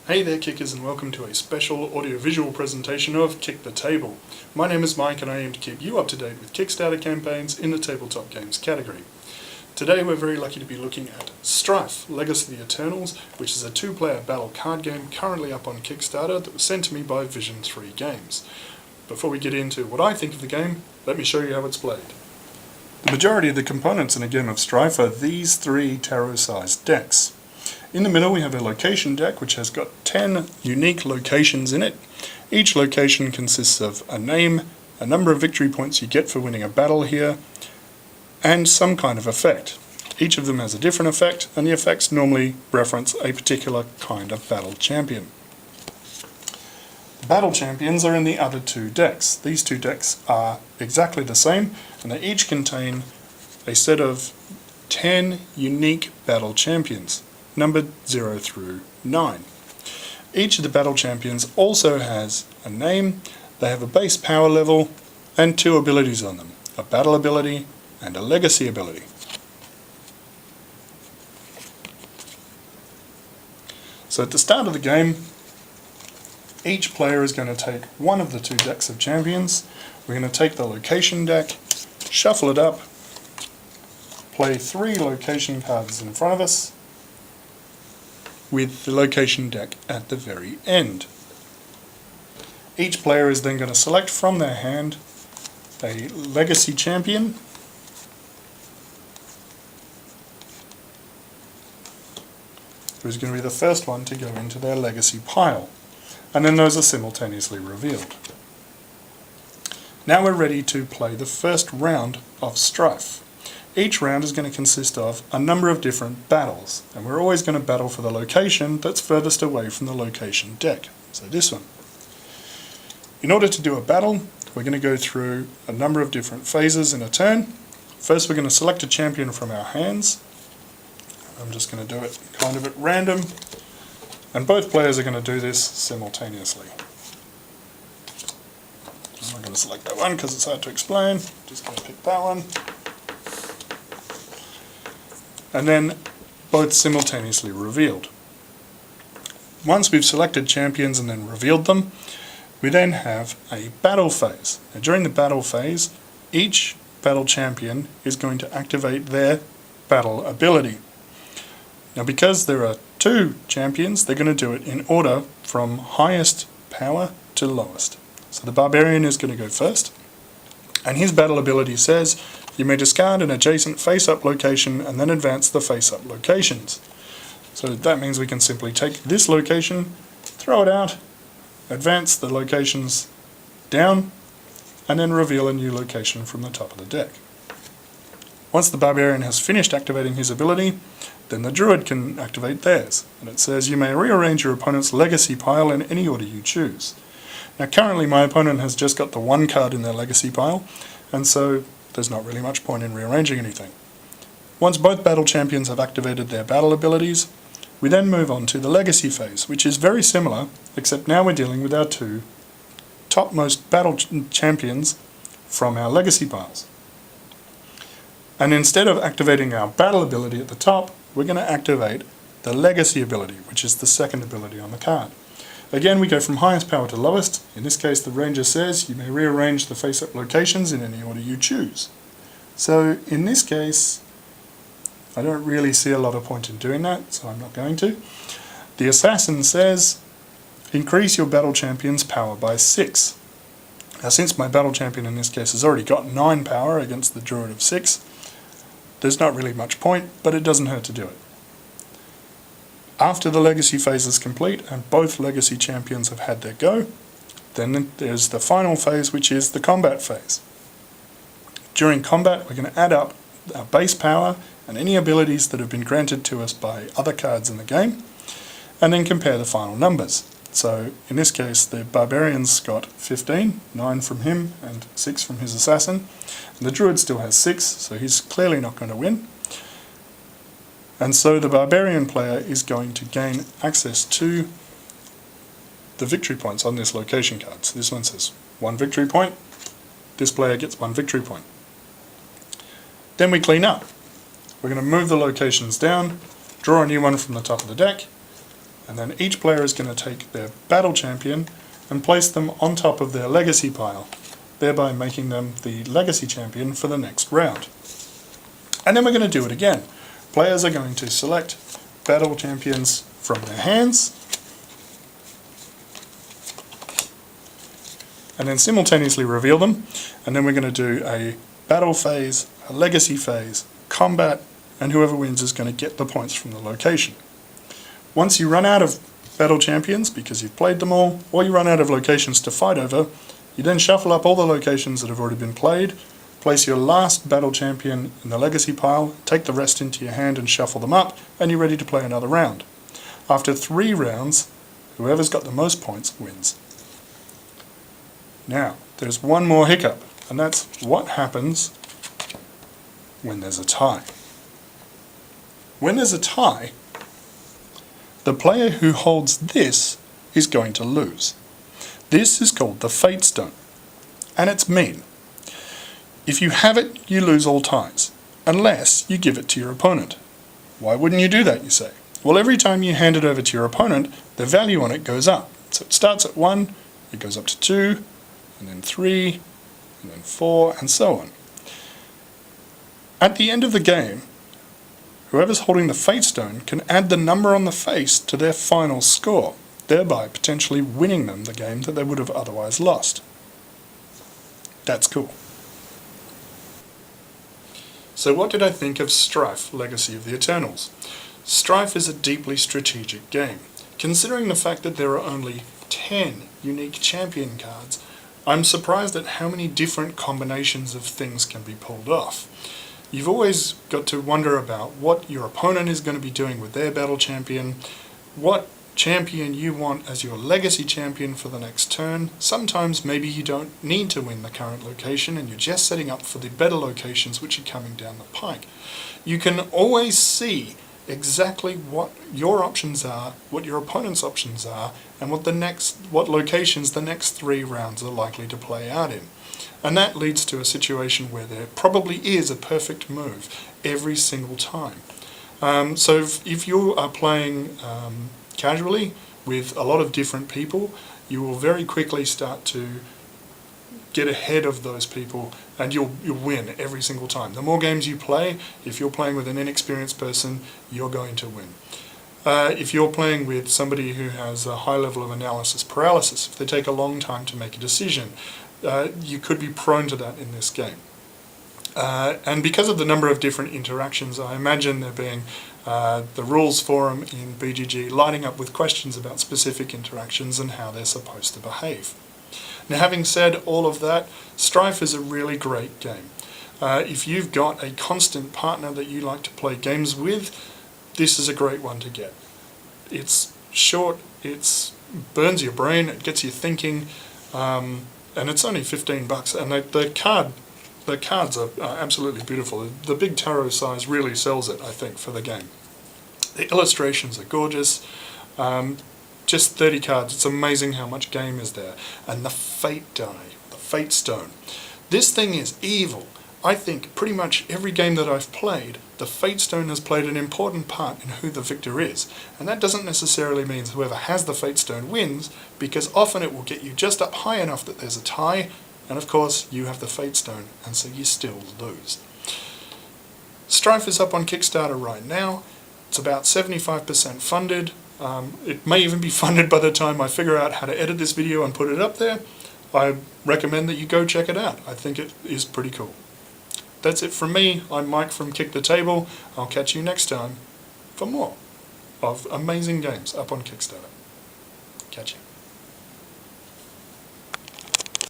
Hey there kickers, and welcome to a special audiovisual presentation of Kick the Table. My name is Mike and I aim to keep you up to date with Kickstarter campaigns in the tabletop games category. Today we're very lucky to be looking at Strife, Legacy of the Eternals, which is a two-player battle card game currently up on Kickstarter that was sent to me by Vision 3 Games. Before we get into what I think of the game, let me show you how it's played. The majority of the components in a game of Strife are these three tarot-sized decks. In the middle we have a location deck which has got 10 unique locations in it. Each location consists of a name, a number of victory points you get for winning a battle here, and some kind of effect. Each of them has a different effect, and the effects normally reference a particular kind of battle champion. The battle champions are in the other two decks. These two decks are exactly the same, and they each contain a set of 10 unique battle champions, numbered 0 through 9. Each of the battle champions also has a name, they have a base power level, and two abilities on them, a battle ability and a legacy ability. So at the start of the game, each player is going to take one of the two decks of champions. We're going to take the location deck, shuffle it up, play 3 location cards in front of us, with the location deck at the very end. Each player is then going to select from their hand a legacy champion who's going to be the first one to go into their legacy pile, and then those are simultaneously revealed. Now we're ready to play the first round of Strife. Each round is going to consist of a number of different battles, and we're always going to battle for the location that's furthest away from the location deck, so this one. In order to do a battle, we're going to go through a number of different phases in a turn. First we're going to select a champion from our hands. I'm just going to do it kind of at random, and both players are going to do this simultaneously. I'm not going to select that one because it's hard to explain, just going to pick that one. And then both simultaneously revealed. Once we've selected champions and then revealed them, we then have a battle phase. Now, during the battle phase, each battle champion is going to activate their battle ability. Now, because there are 2 champions, they're going to do it in order from highest power to lowest. So the Barbarian is going to go first, and his battle ability says you may discard an adjacent face-up location and then advance the face-up locations. So that means we can simply take this location, throw it out, advance the locations down, and then reveal a new location from the top of the deck. Once the Barbarian has finished activating his ability, then the Druid can activate theirs, and it says you may rearrange your opponent's legacy pile in any order you choose. Now currently my opponent has just got the 1 card in their legacy pile, and so there's not really much point in rearranging anything. Once both battle champions have activated their battle abilities, we then move on to the legacy phase, which is very similar, except now we're dealing with our 2 topmost battle champions from our legacy piles. And instead of activating our battle ability at the top, we're going to activate the legacy ability, which is the second ability on the card. Again, we go from highest power to lowest. In this case, the Ranger says you may rearrange the face-up locations in any order you choose. So in this case, I don't really see a lot of point in doing that, so I'm not going to. The Assassin says increase your battle champion's power by 6. Now, since my battle champion in this case has already got 9 power against the Druid of 6, there's not really much point, but it doesn't hurt to do it. After the legacy phase is complete and both legacy champions have had their go, then there's the final phase, which is the combat phase. During combat, we're going to add up our base power and any abilities that have been granted to us by other cards in the game, and then compare the final numbers. So in this case, the Barbarian's got 15, 9 from him and 6 from his Assassin, and the Druid still has 6, so he's clearly not going to win. And so the Barbarian player is going to gain access to the victory points on this location card. So this one says 1 victory point, this player gets 1 victory point. Then we clean up. We're going to move the locations down, draw a new one from the top of the deck, And then each player is going to take their battle champion and place them on top of their legacy pile, thereby making them the legacy champion for the next round. And then we're going to do it again. Players are going to select battle champions from their hands, and then simultaneously reveal them, and then we're going to do a battle phase, a legacy phase, combat, and whoever wins is going to get the points from the location. Once you run out of battle champions because you've played them all, or you run out of locations to fight over, you then shuffle up all the locations that have already been played, place your last battle champion in the legacy pile, take the rest into your hand and shuffle them up, and you're ready to play another round. After 3 rounds, whoever's got the most points wins. Now, there's one more hiccup, and that's what happens when there's a tie. When there's a tie, the player who holds this is going to lose. This is called the Fate Stone, and it's mean. If you have it, you lose all ties, unless you give it to your opponent. Why wouldn't you do that, you say? Well, every time you hand it over to your opponent, the value on it goes up. So it starts at 1, it goes up to 2, and then 3, and then 4, and so on. At the end of the game, whoever's holding the Fate Stone can add the number on the face to their final score, thereby potentially winning them the game that they would have otherwise lost. That's cool. So what did I think of Strife, Legacy of the Eternals? Strife is a deeply strategic game. Considering the fact that there are only 10 unique champion cards, I'm surprised at how many different combinations of things can be pulled off. You've always got to wonder about what your opponent is going to be doing with their battle champion, what champion you want as your legacy champion for the next turn. Sometimes maybe you don't need to win the current location and you're just setting up for the better locations which are coming down the pike. You can always see exactly what your options are, what your opponent's options are, and what locations the next 3 rounds are likely to play out in. And that leads to a situation where there probably is a perfect move every single time. So if you are playing casually with a lot of different people, you will very quickly start to get ahead of those people and you'll win every single time. The more games you play, if you're playing with an inexperienced person, you're going to win. If you're playing with somebody who has a high level of analysis paralysis, if they take a long time to make a decision, you could be prone to that in this game. And because of the number of different interactions, I imagine there being the rules forum in BGG lighting up with questions about specific interactions and how they're supposed to behave. Now, having said all of that, Strife is a really great game. If you've got a constant partner that you like to play games with, this is a great one to get. It's short, it burns your brain, it gets you thinking, and it's only $15, and the cards are absolutely beautiful. The big tarot size really sells it, I think, for the game. The illustrations are gorgeous. Just 30 cards. It's amazing how much game is there. And the Fate die, the Fate Stone. This thing is evil. I think pretty much every game that I've played, the Fate Stone has played an important part in who the victor is. And that doesn't necessarily mean whoever has the Fate Stone wins, because often it will get you just up high enough that there's a tie, and of course you have the Fate Stone, and so you still lose. Strife is up on Kickstarter right now. It's about 75% funded. It may even be funded by the time I figure out how to edit this video and put it up there. I recommend that you go check it out. I think it is pretty cool. That's it from me. I'm Mike from Kick the Table. I'll catch you next time for more of amazing games up on Kickstarter. Catch you.